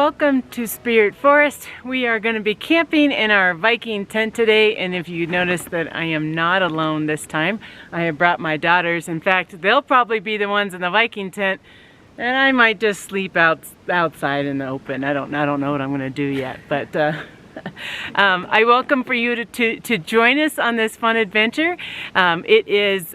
welcome to Spirit Forest. We are going to be camping in our Viking tent today, and if you notice that I am not alone this time, I have brought my daughters. In fact, they'll probably be the ones in the Viking tent, and I might just sleep outside in the open. I don't know what I'm going to do yet, but I welcome for you to join us on this fun adventure. It is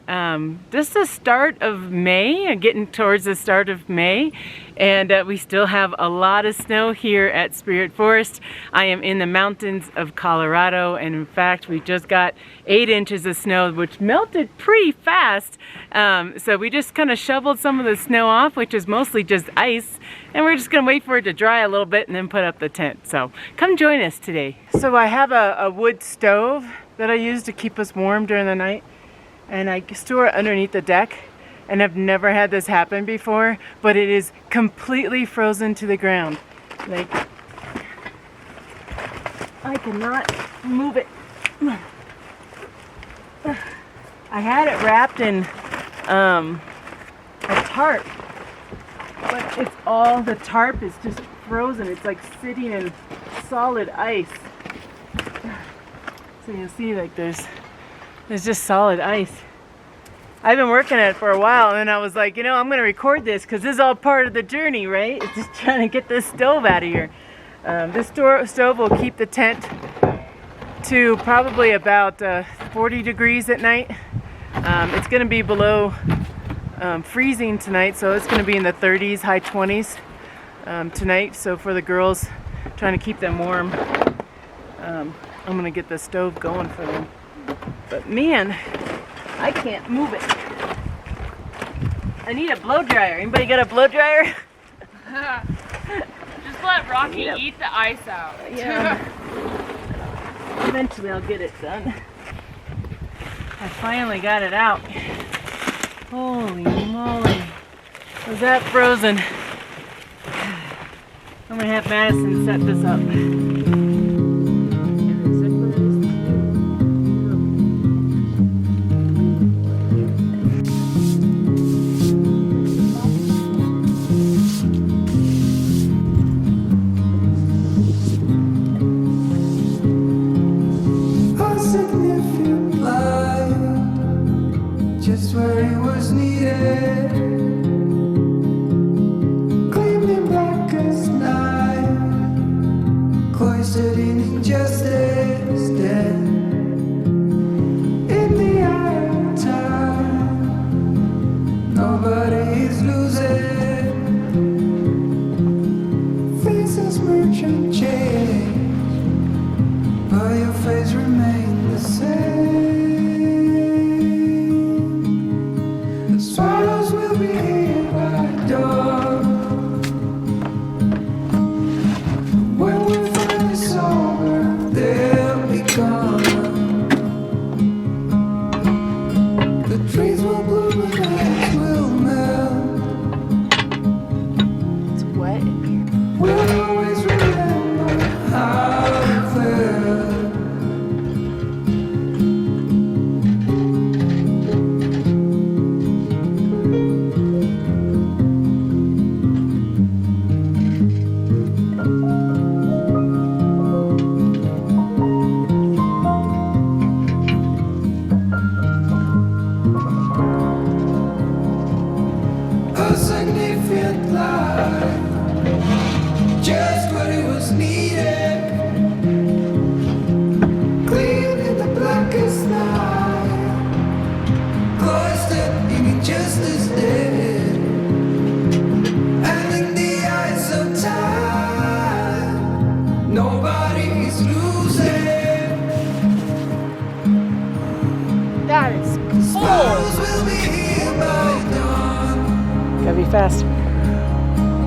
just the start of May, getting towards the start of May, and we still have a lot of snow here at Spirit Forest. I am in the mountains of Colorado, and in fact we just got 8 inches of snow, which melted pretty fast. So we just kind of shoveled some of the snow off, which is mostly just ice, and we're just gonna wait for it to dry a little bit and then put up the tent. So come join us today. So I have a wood stove that I use to keep us warm during the night, and I store it underneath the deck, and I've never had this happen before, but it is completely frozen to the ground. Like, I cannot move it. I had it wrapped in a tarp, but it's all, the tarp is just frozen. It's like sitting in solid ice. So you'll see, like, there's just solid ice. I've been working at it for a while, and then I was like, you know, I'm going to record this because this is all part of the journey, right? It's just trying to get this stove out of here. This stove will keep the tent to probably about 40 degrees at night. It's going to be below freezing tonight, so it's going to be in the 30s, high 20s tonight. So for the girls, trying to keep them warm, I'm going to get the stove going for them. But man, I can't move it. I need a blow dryer. Anybody got a blow dryer? Just let Rocky eat the ice out. Yeah. Eventually I'll get it done. I finally got it out. Holy moly. Was that frozen? I'm gonna have Madison set this up. Just where it was needed, gleaming black as night, cloistered in injustice, dead in the eye of time. Nobody is losing, faces merchant change, but your face remains the same. Swallows will be here by dawn. When we're finally sober, they'll be gone. The trees will bloom and ice will melt. It's wet in here. We'll always remember how it felt. A significant life, just what it was needed, clean in the blackest night, cloistered in injustice dead, and in the eyes of time, nobody is losing. That is Swallows cold. will be here by dawn. Gotta be fast.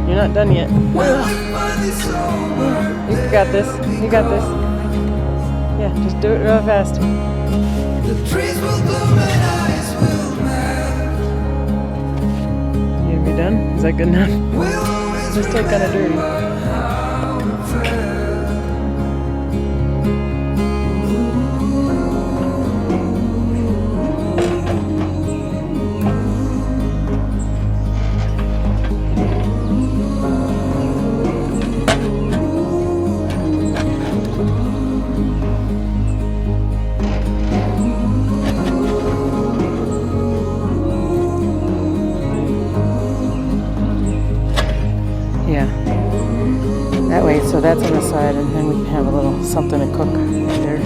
You're not done yet. When we're finally sober, You got this. You got this. Yeah, just do it real fast. the trees will bloom and ice will melt. You gonna be done? Is that good enough? We'll always Just take kind of dirty. remember how it felt. that's on the side, and then we can have a little something to cook right there.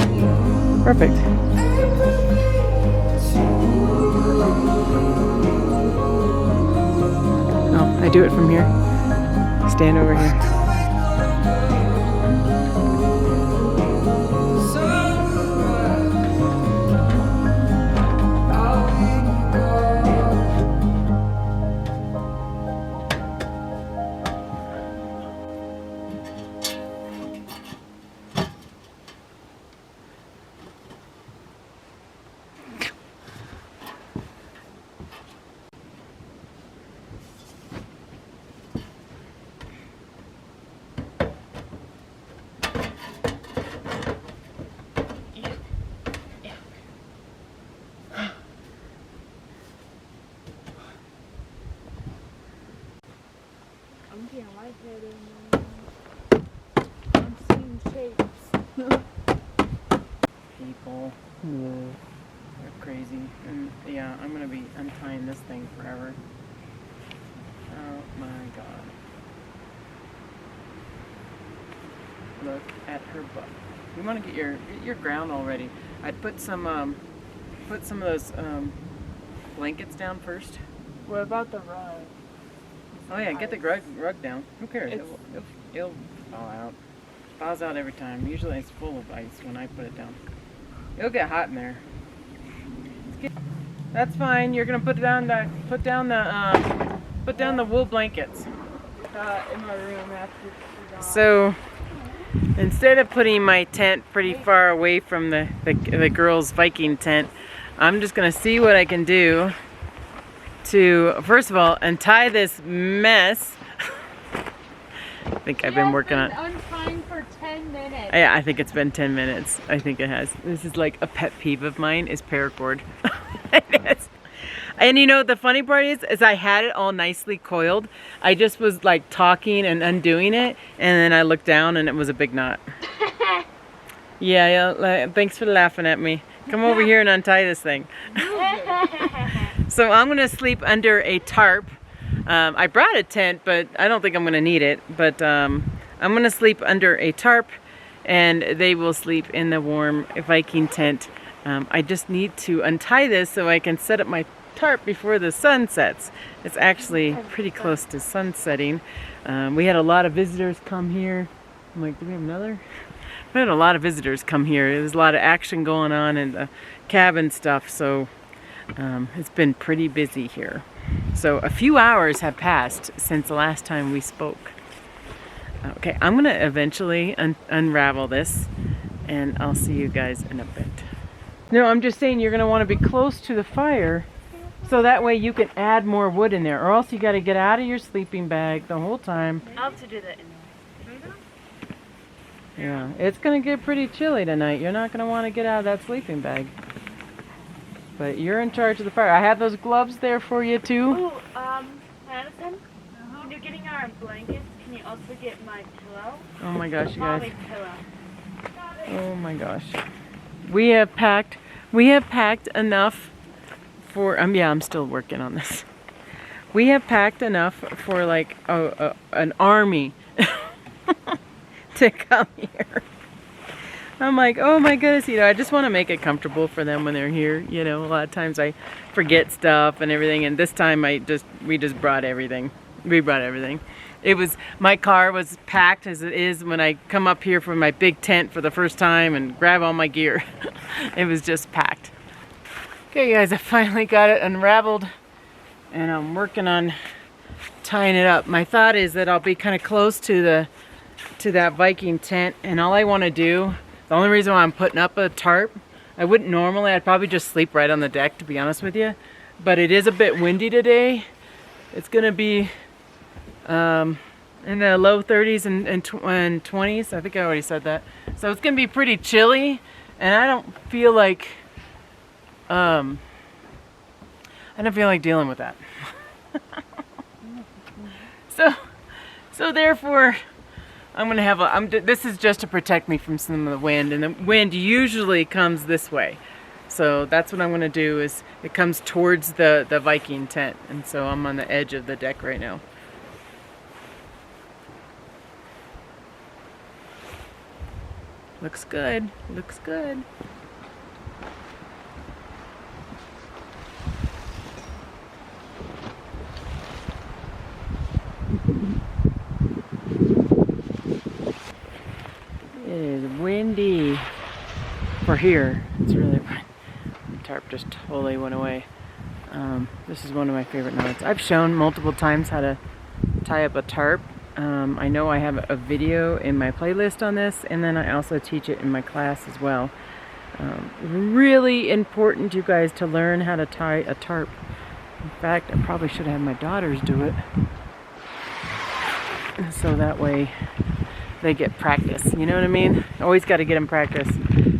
Perfect. Oh, I do it from here. Stand over here. I'm getting lightheaded. I'm seeing shapes. People. They're crazy. And yeah, I'm gonna be untying this thing forever. Oh my god. Look at her butt. You want to get your ground already. I'd put some of those blankets down first. What about the rug? Oh yeah, get the rug down. Who cares? It'll fall out. Falls out every time. Usually it's full of ice when I put it down. It'll get hot in there. That's fine. You're gonna put down the wool blankets. In my room after. So instead of putting my tent pretty far away from the girls' Viking tent, I'm just gonna see what I can do to, first of all, untie this mess. I think I've been working on. Untying for 10 minutes. Yeah, I think it's been 10 minutes. I think it has. This is like a pet peeve of mine, is paracord. It is. And you know, the funny part is I had it all nicely coiled. I just was like talking and undoing it, and then I looked down and it was a big knot. Yeah, thanks for laughing at me. Come over here and untie this thing. So I'm gonna sleep under a tarp. I brought a tent, but I don't think I'm gonna need it. But I'm gonna sleep under a tarp, and they will sleep in the warm Viking tent. I just need to untie this so I can set up my tarp before the sun sets. It's actually pretty close to sunsetting. We had a lot of visitors come here. I'm like, do we have another? We had a lot of visitors come here. There's a lot of action going on in the cabin stuff, so it's been pretty busy here. So a few hours have passed since the last time we spoke. Okay, I'm gonna eventually unravel this, and I'll see you guys in a bit. No, I'm just saying you're gonna want to be close to the fire, so that way you can add more wood in there, or else you got to get out of your sleeping bag the whole time. I'll have to do that anyway. Yeah, it's gonna get pretty chilly tonight. You're not gonna want to get out of that sleeping bag. But you're in charge of the fire. I have those gloves there for you too. Oh, Madison, when you're getting our blankets, can you also get my pillow? Oh my gosh, you guys. Mommy's pillow. Oh my gosh. We have packed enough for, yeah, I'm still working on this. We have packed enough for like an army to come here. I'm like, oh my goodness, you know, I just want to make it comfortable for them when they're here. You know, a lot of times I forget stuff and everything, and this time we just brought everything. We brought everything. My car was packed as it is when I come up here from my big tent for the first time and grab all my gear. It was just packed. Okay guys, I finally got it unraveled, and I'm working on tying it up. My thought is that I'll be kind of close to that Viking tent, and all I want to do, the only reason why I'm putting up a tarp, I wouldn't normally, I'd probably just sleep right on the deck, to be honest with you, but it is a bit windy today. It's gonna be in the low 30s and 20s. I think I already said that. So it's gonna be pretty chilly, and I don't feel like dealing with that. So therefore, I'm gonna have this is just to protect me from some of the wind, and the wind usually comes this way. So that's what I'm gonna do, is it comes towards the Viking tent, and so I'm on the edge of the deck right now. Looks good. Looks good. It is windy for here. It's really fun. The tarp just totally went away. This is one of my favorite knots. I've shown multiple times how to tie up a tarp. I know I have a video in my playlist on this, and then I also teach it in my class as well. Really important, you guys, to learn how to tie a tarp. In fact, I probably should have my daughters do it, so that way they get practice. You know what I mean? Always got to get them practice.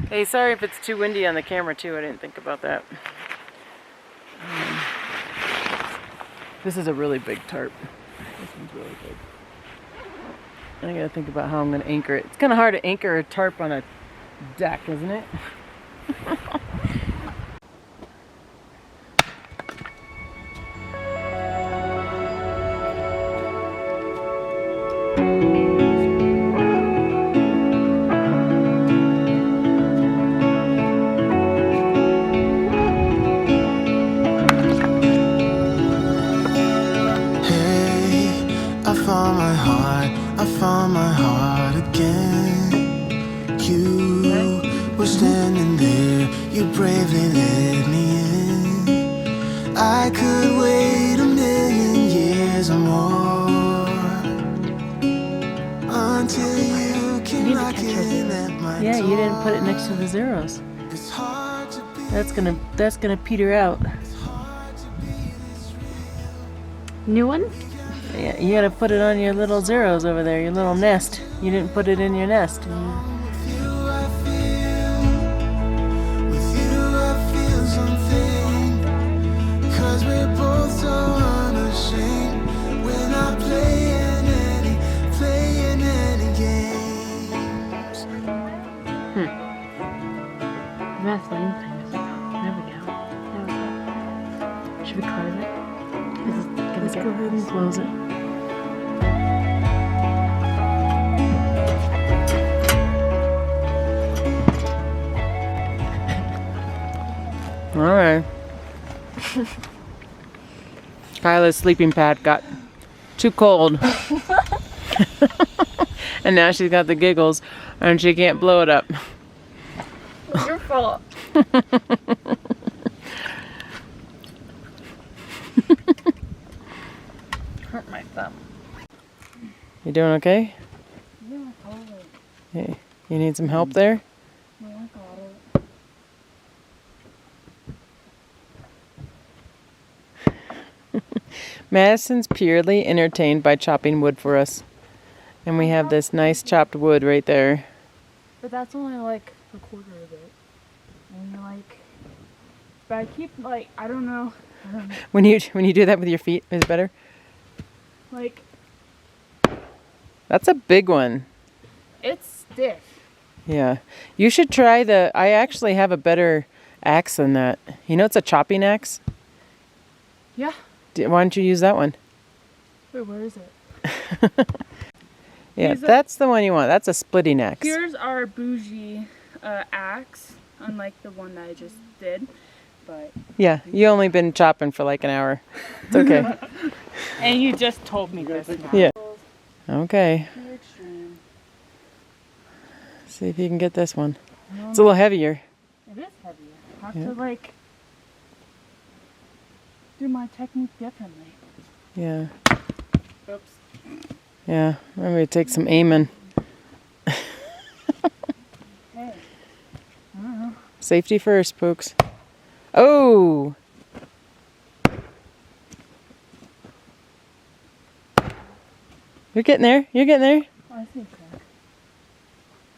Hey, sorry if it's too windy on the camera too. I didn't think about that. This is a really big tarp. This one's really big. I gotta think about how I'm gonna anchor it. It's kind of hard to anchor a tarp on a deck, isn't it? I found my heart again. You were standing there, you bravely let me in. I could wait a million years or more until you came knocking at my door. Yeah, you didn't put it next to the zeros. It's hard to be That's gonna peter out. New one? Yeah, you gotta put it on your little zeros over there, your little nest. You didn't put it in your nest. with you. I feel something, 'cause we're both so unashamed. We're not playing any games. Vaseline things. There we go. Should we close it? Let's go ahead and close it. All right. Kyla's sleeping pad got too cold. And now she's got the giggles and she can't blow it up. Your fault. Hurt my thumb. You doing okay? Yeah, totally. Hey, you need some help there? Yeah, I got it. Madison's purely entertained by chopping wood for us. And we have this nice chopped wood right there. But that's only like a quarter of it. And like, but I keep like, I don't know. When you do that with your feet, is it better? Like, That's a big one. it's stiff. Yeah. You should try I actually have a better axe than that. You know it's a chopping axe? Yeah. Why don't you use that one? Wait, where is it? Yeah, Here's that's the one you want. That's a splitting axe. Here's our bougie axe, unlike the one that I just did. But Yeah, you only been chopping for like an hour. It's okay. and you just told me this. Now. Yeah. Okay. You're extreme. See if you can get this one. It's a little heavier. It is heavier. I have to like do my technique differently. Yeah. Oops. Yeah. Maybe take some aiming. Hey. I don't know. Safety first, folks. Oh! You're getting there. You're getting there. Oh, I see a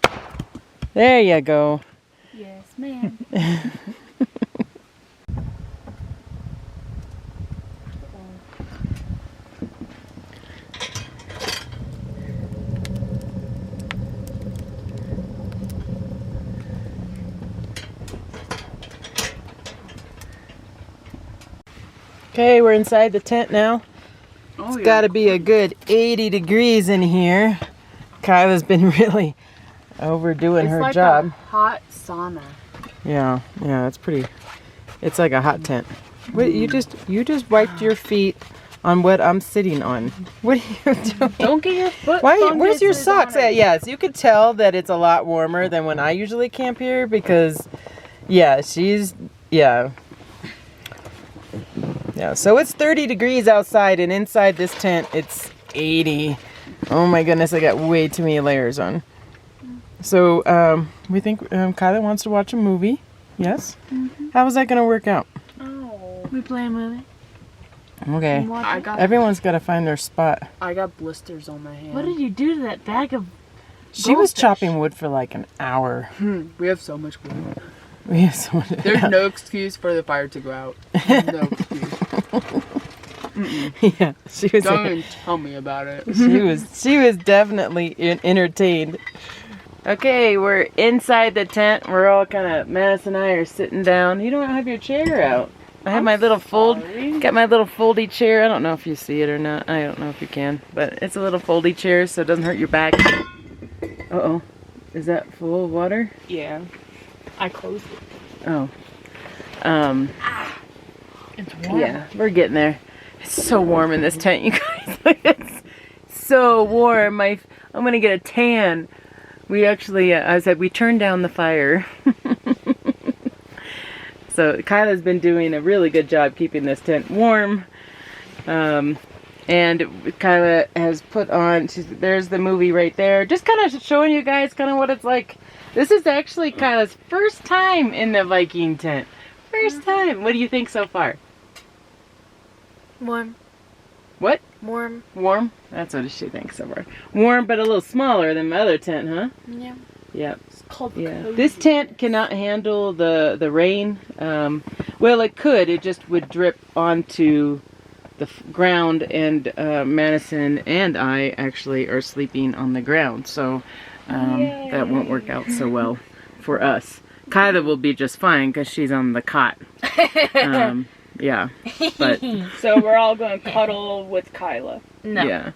crack. There you go. Yes, ma'am. Okay, we're inside the tent now. Oh, It's got to be a good 80 degrees in here. Kyla's been really overdoing It's her like job. a hot sauna. Yeah, it's pretty. It's like a hot tent. Wait, you just wiped your feet on what I'm sitting on. What are you doing? Don't get your foot. Where's your funguses socks on it. at? Yes, you could tell that it's a lot warmer than when I usually camp here because, yeah, so it's 30 degrees outside and inside this tent it's 80. Oh my goodness, I got way too many layers on. So, we think Kyla wants to watch a movie. Yes? Mm-hmm. How is that going to work out? Oh. We play a movie. Okay. Everyone's got to find their spot. I got blisters on my hand. What did you do to that bag of She was goldfish? chopping wood for like an hour. We have so much wood. We have so much. There's no excuse for the fire to go out. No excuse. Yeah, she was. Don't even tell me about it. She was definitely entertained. Okay, we're inside the tent. We're all kind of, Mass and I are sitting down. You don't have your chair out. I have my little got my little foldy chair. I don't know if you see it or not. I don't know if you can, but it's a little foldy chair so it doesn't hurt your back. Uh-oh. Is that full of water? Yeah. I closed it. Oh. It's warm. Yeah, we're getting there. It's so warm in this tent, you guys. It's so warm. I'm gonna get a tan. We actually, I said we turned down the fire. So Kyla's been doing a really good job keeping this tent warm. And Kyla has put on, there's the movie right there. Just kind of showing you guys kind of what it's like. This is actually Kyla's first time in the Viking tent. First time. What do you think so far? Warm. What? Warm. Warm? That's what she thinks so far. Warm, but a little smaller than my other tent, huh? Yeah. Yep. It's called Yeah. cozy. This tent cannot handle the rain. Well, it could. It just would drip onto the ground, and Madison and I actually are sleeping on the ground, so that won't work out so well for us. Kyla will be just fine because she's on the cot. Yeah, but So we're all going to cuddle with Kyla. No.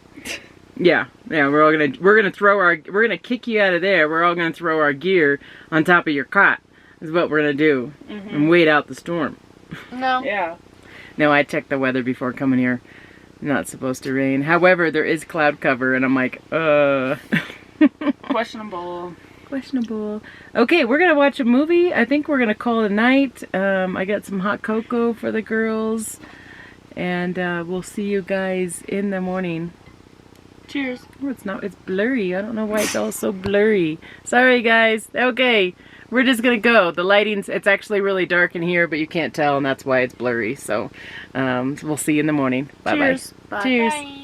yeah. We're gonna kick you out of there. We're all gonna throw our gear on top of your cot. Is what we're gonna do, and wait out the storm. No. Yeah. No, I checked the weather before coming here. Not supposed to rain. However, there is cloud cover, and I'm like, Questionable. Questionable. Okay, we're gonna watch a movie. I think we're gonna call it a night. I got some hot cocoa for the girls, and we'll see you guys in the morning. Cheers. Oh, it's blurry. I don't know why it's all so blurry. Sorry, guys. Okay, we're just gonna go. The lighting's, it's actually really dark in here, but you can't tell, and that's why it's blurry. So, we'll see you in the morning. Bye-bye. Cheers. Bye. Cheers. Bye.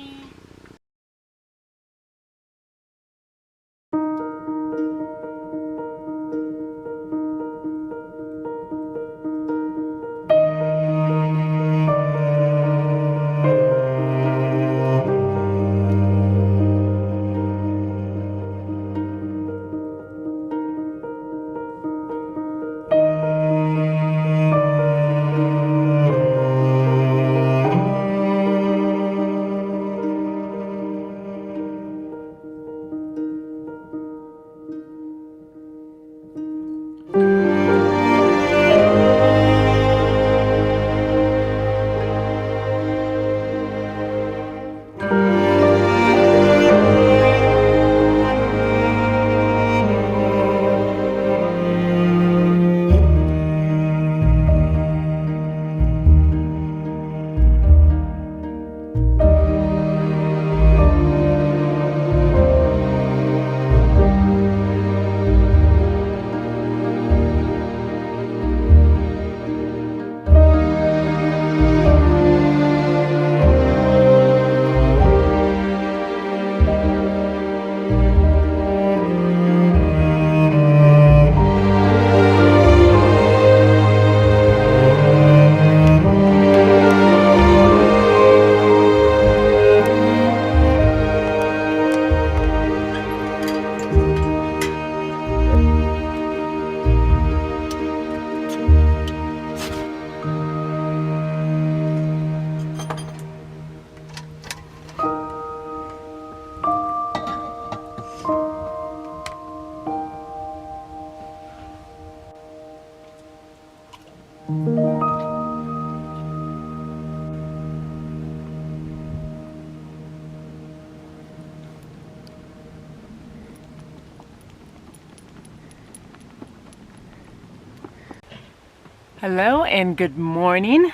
Hello and good morning.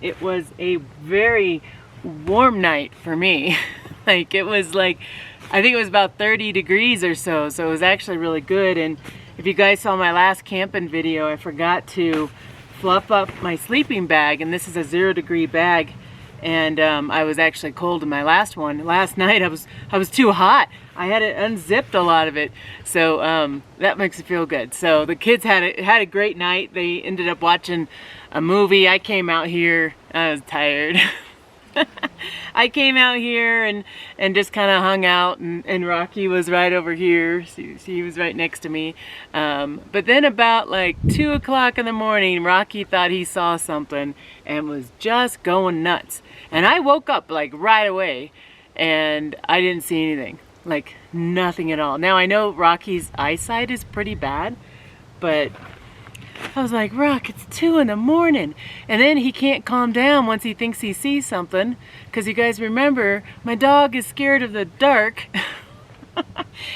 It was a very warm night for me. Like it was like, I think it was about 30 degrees or so, so it was actually really good. And if you guys saw my last camping video, I forgot to fluff up my sleeping bag, and this is a 0-degree bag. And I was actually cold in my last one. Last night I was too hot. I had it unzipped a lot of it, so that makes it feel good. So the kids had a great night. They ended up watching a movie. I came out here. I was tired. I came out here and just kind of hung out, and Rocky was right over here. He was right next to me. But then about like 2 o'clock in the morning, Rocky thought he saw something and was just going nuts. And I woke up like right away and I didn't see anything, like nothing at all. Now I know Rocky's eyesight is pretty bad, but I was like, Rock, it's 2 in the morning. And then he can't calm down once he thinks he sees something. Because you guys remember, my dog is scared of the dark.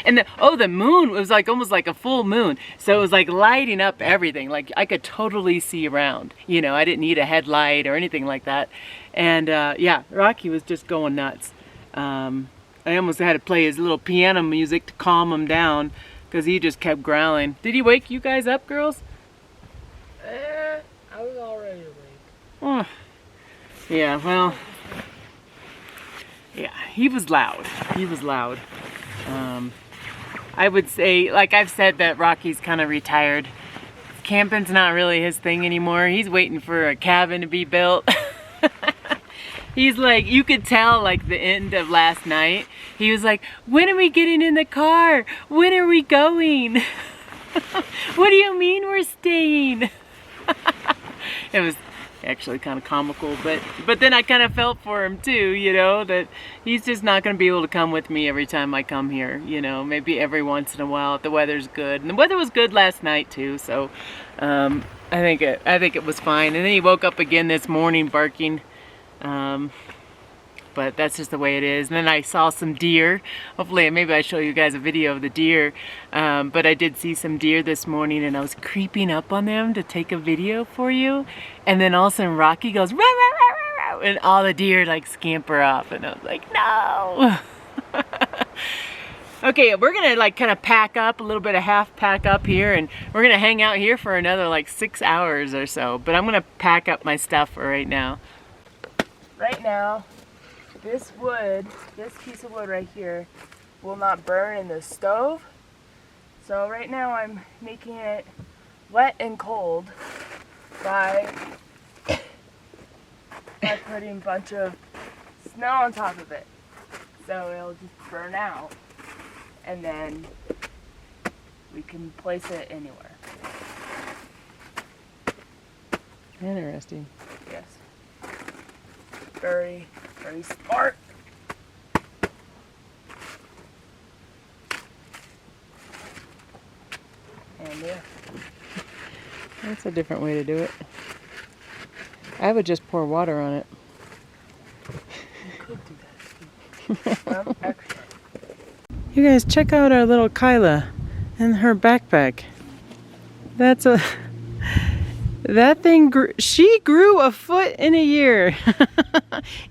And the moon was like almost like a full moon. So it was like lighting up everything. Like I could totally see around. You know, I didn't need a headlight or anything like that. And yeah, Rocky was just going nuts. I almost had to play his little piano music to calm him down. Because he just kept growling. Did he wake you guys up, girls? I was already awake. Oh. Yeah, well, yeah, he was loud. He was loud. I would say, like I've said, that Rocky's kind of retired. Camping's not really his thing anymore. He's waiting for a cabin to be built. He's like, you could tell like the end of last night. He was like, when are we getting in the car? When are we going? What do you mean we're staying? It was actually kind of comical, but then I kind of felt for him too, you know, that he's just not going to be able to come with me every time I come here, you know, maybe every once in a while if the weather's good. And the weather was good last night too, so I think it was fine. And then he woke up again this morning barking. But that's just the way it is. And then I saw some deer. Hopefully, maybe I show you guys a video of the deer. But I did see some deer this morning, and I was creeping up on them to take a video for you. And then all of a sudden, Rocky goes, rah, rah, rah, rah, and all the deer like scamper off. And I was like, no. Okay, we're gonna like kind of pack up a little bit of half pack up here, and we're gonna hang out here for another like 6 hours or so. But I'm gonna pack up my stuff for right now. Right now, this piece of wood right here will not burn in the stove. So right now I'm making it wet and cold by putting a bunch of snow on top of it. So it'll just burn out, and then we can place it anywhere. Interesting. Yes. Very, very smart. And yeah. That's a different way to do it. I would just pour water on it. You could do that too. Well, actually. You guys, check out our little Kyla and her backpack. That thing she grew a foot in a year.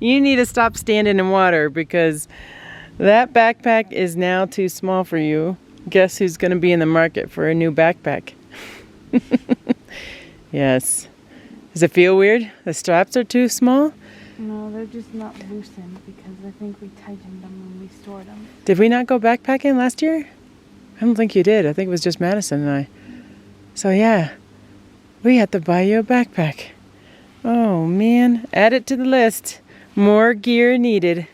You need to stop standing in water because that backpack is now too small for you. Guess who's going to be in the market for a new backpack? Yes. Does it feel weird? The straps are too small? No, they're just not loosened because I think we tightened them when we stored them. Did we not go backpacking last year? I don't think you did. I think it was just Madison and I. So yeah. We have to buy you a backpack. Oh man, add it to the list. More gear needed.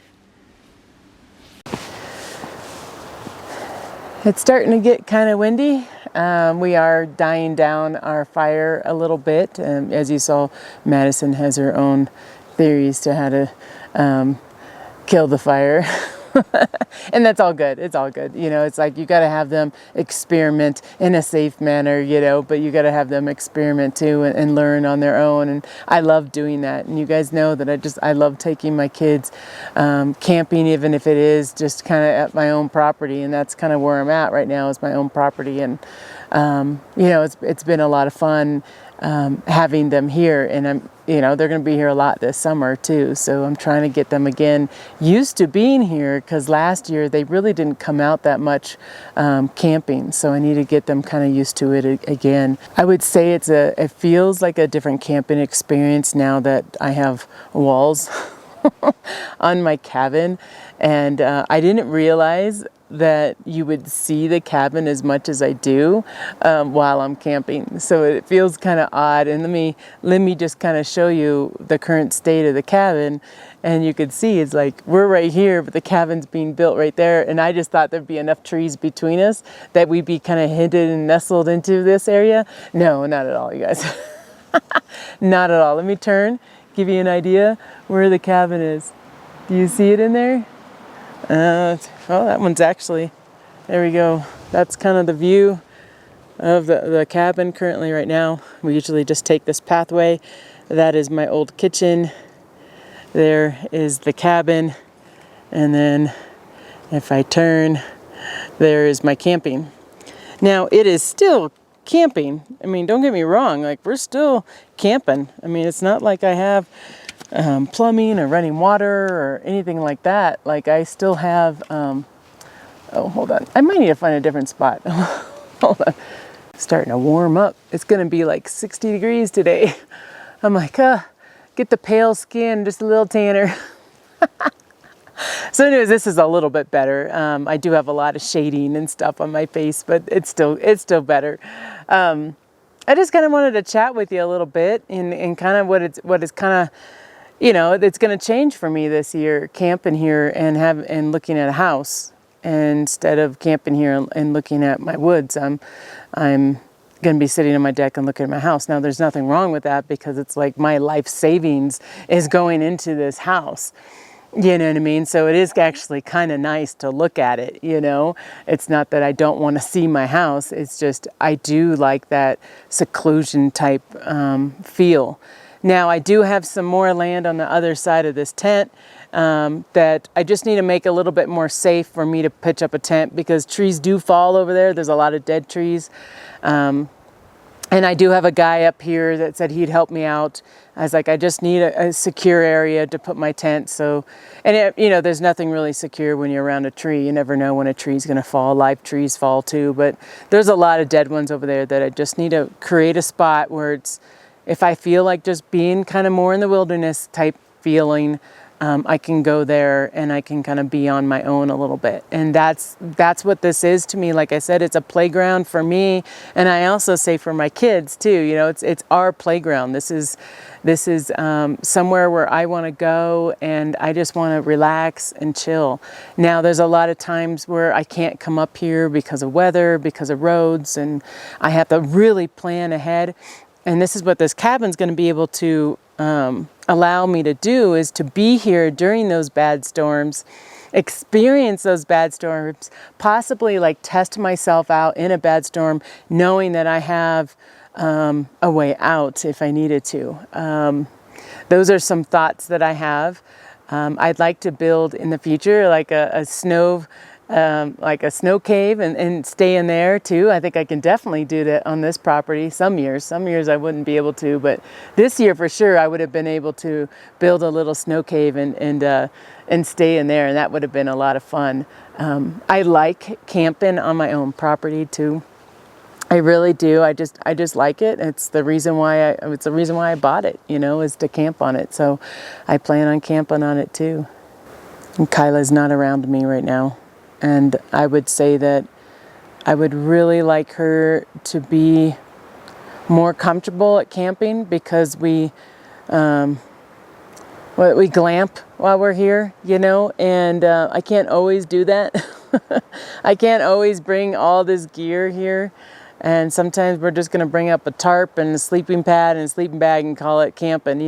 It's starting to get kind of windy. We are dying down our fire a little bit. As you saw, Madison has her own theories to how to kill the fire. And that's all good. It's all good. You know, it's like you got to have them experiment in a safe manner, you know, but you got to have them experiment too and learn on their own. And I love doing that. And you guys know that I love taking my kids camping, even if it is just kind of at my own property. And that's kind of where I'm at right now, is my own property. And, you know, it's been a lot of fun. having them here, and they're going to be here a lot this summer too. So I'm trying to get them again used to being here, because last year they really didn't come out that much camping. So I need to get them kind of used to it again. I would say it feels like a different camping experience now that I have walls on my cabin, and I didn't realize that you would see the cabin as much as I do while I'm camping. So it feels kind of odd. And let me just kind of show you the current state of the cabin. And you could see it's like we're right here, but the cabin's being built right there. And I just thought there'd be enough trees between us that we'd be kind of hidden and nestled into this area. No, not at all, you guys. Not at all. Let me turn, give you an idea where the cabin is. Do you see it in there? Oh, that one's actually, there we go. That's kind of the view of the cabin currently right now. We usually just take this pathway. That is my old kitchen. There is the cabin. And then if I turn, there is my camping. Now it is still camping. I mean, don't get me wrong, like we're still camping. I mean, it's not like I have plumbing or running water or anything like that. Like I still have, oh, hold on. I might need to find a different spot. Hold on. Starting to warm up. It's going to be like 60 degrees today. I'm like, get the pale skin, just a little tanner. So anyways, this is a little bit better. I do have a lot of shading and stuff on my face, but it's still better. I just kind of wanted to chat with you a little bit and kind of what is kind of, it's going to change for me this year, camping here and looking at a house instead of camping here and looking at my woods. I'm going to be sitting on my deck and looking at my house. Now, there's nothing wrong with that, because it's like my life savings is going into this house. You know what I mean? So it is actually kind of nice to look at it, It's not that I don't want to see my house. It's just I do like that seclusion type feel. Now, I do have some more land on the other side of this tent that I just need to make a little bit more safe for me to pitch up a tent, because trees do fall over there. There's a lot of dead trees. And I do have a guy up here that said he'd help me out. I was like, I just need a secure area to put my tent. So, and there's nothing really secure when you're around a tree. You never know when a tree's going to fall. Live trees fall too, but there's a lot of dead ones over there that I just need to create a spot where it's, if I feel like just being kind of more in the wilderness type feeling, I can go there and I can kind of be on my own a little bit. And that's what this is to me. Like I said, it's a playground for me. And I also say for my kids too, it's our playground. This is somewhere where I want to go and I just want to relax and chill. Now, there's a lot of times where I can't come up here because of weather, because of roads, and I have to really plan ahead. And this is what this cabin's going to be able to allow me to do, is to be here during those bad storms, experience those bad storms, possibly like test myself out in a bad storm, knowing that I have a way out if I needed to. Those are some thoughts that I have. I'd like to build in the future like a snow cave and stay in there too. I think I can definitely do that on this property. Some years I wouldn't be able to, but this year for sure I would have been able to build a little snow cave and stay in there, and that would have been a lot of fun. I like camping on my own property too. I really do. I just like it. It's the reason why I bought it, is to camp on it. So I plan on camping on it too. And Kyla's not around me right now. And I would say that I would really like her to be more comfortable at camping, because we glamp while we're here, and I can't always do that. I can't always bring all this gear here. And sometimes we're just going to bring up a tarp and a sleeping pad and a sleeping bag and call it camping,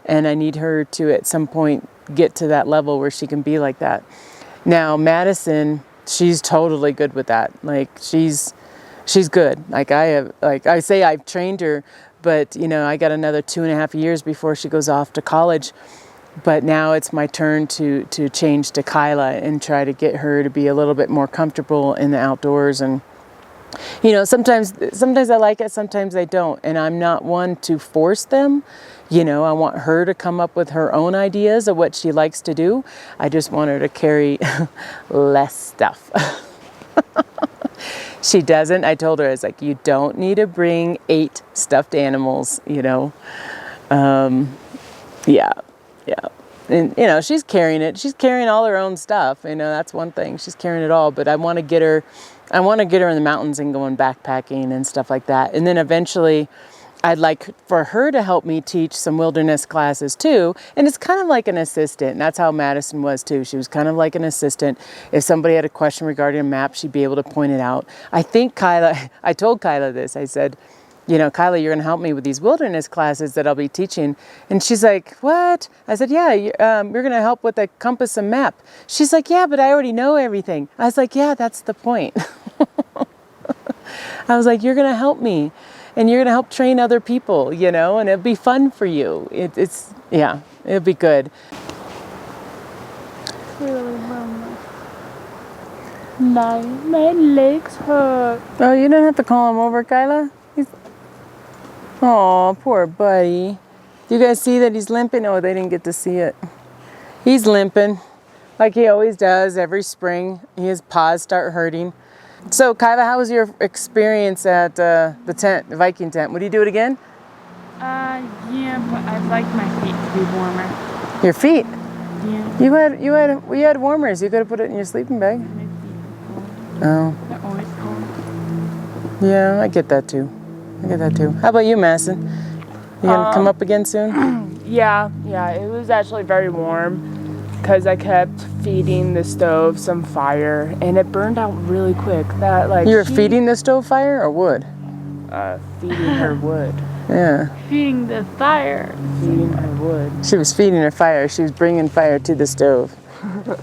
And I need her to at some point get to that level where she can be like that. Now, Madison, she's totally good with that. Like she's good. Like I say I've trained her, but I got another 2.5 years before she goes off to college. But now it's my turn to change to Kyla and try to get her to be a little bit more comfortable in the outdoors. And You know, sometimes I like it, sometimes I don't, and I'm not one to force them. You know, I want her to come up with her own ideas of what she likes to do. I just want her to carry less stuff. She doesn't. I told her, I was like, you don't need to bring 8 stuffed animals, you know. Yeah. And, you know, she's carrying it. She's carrying all her own stuff. You know, that's one thing. She's carrying it all. But I want to get her in the mountains and going backpacking and stuff like that. And then eventually I'd like for her to help me teach some wilderness classes too. And it's kind of like an assistant. And that's how Madison was too. She was kind of like an assistant. If somebody had a question regarding a map, she'd be able to point it out. I think I told Kyla this. I said, you know, Kyla, you're going to help me with these wilderness classes that I'll be teaching. And she's like, what? I said, yeah, you're going to help with a compass and map. She's like, yeah, but I already know everything. I was like, yeah, that's the point. I was like, you're going to help me and you're going to help train other people, you know, and it'll be fun for you. Yeah, it'll be good. My legs hurt. Oh, you don't have to call him over, Kyla. Oh, poor buddy. Do you guys see that he's limping? Oh, they didn't get to see it. He's limping like he always does every spring. His paws start hurting. So, Kyla, how was your experience at the tent, the Viking tent? Would you do it again? Yeah, but I'd like my feet to be warmer. Your feet? Yeah. We had warmers. You could have put it in your sleeping bag. My feet are cold. Oh, They're always cold. yeah, I get that too. How about you, Madison? You gonna come up again soon? Yeah, it was actually very warm because I kept feeding the stove some fire and it burned out really quick. You were feeding the stove fire or wood? Feeding her wood. Yeah. Feeding the fire. Feeding her wood. She was feeding her fire. She was bringing fire to the stove.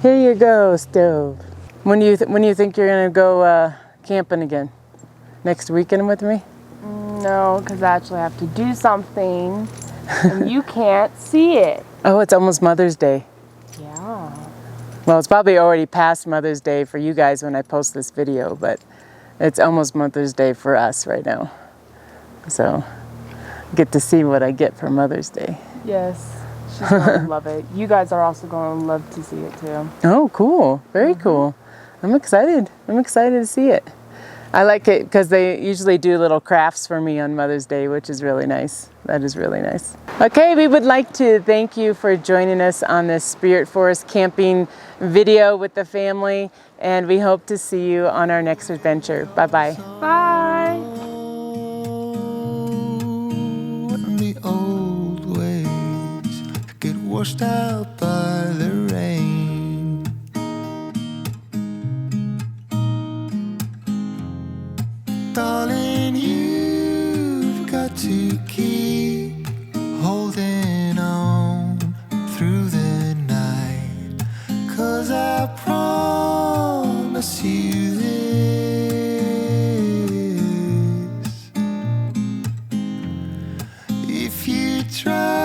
Here you go, stove. When do you think you're gonna go camping again? Next weekend with me? No, because I actually have to do something and you can't see it. Oh, it's almost Mother's Day. Yeah. Well, it's probably already past Mother's Day for you guys when I post this video, but it's almost Mother's Day for us right now. So, get to see what I get for Mother's Day. Yes. She's going to love it. You guys are also going to love to see it too. Oh, cool. Very cool. I'm excited. to see it. I like it because they usually do little crafts for me on Mother's Day, which is really nice. That is really nice. Okay, we would like to thank you for joining us on this Spirit Forest camping video with the family, and we hope to see you on our next adventure. Bye-bye. Bye. The old ways get washed out by the rain. Darling, you've got to keep holding on through the night, 'cause I promise you this: if you try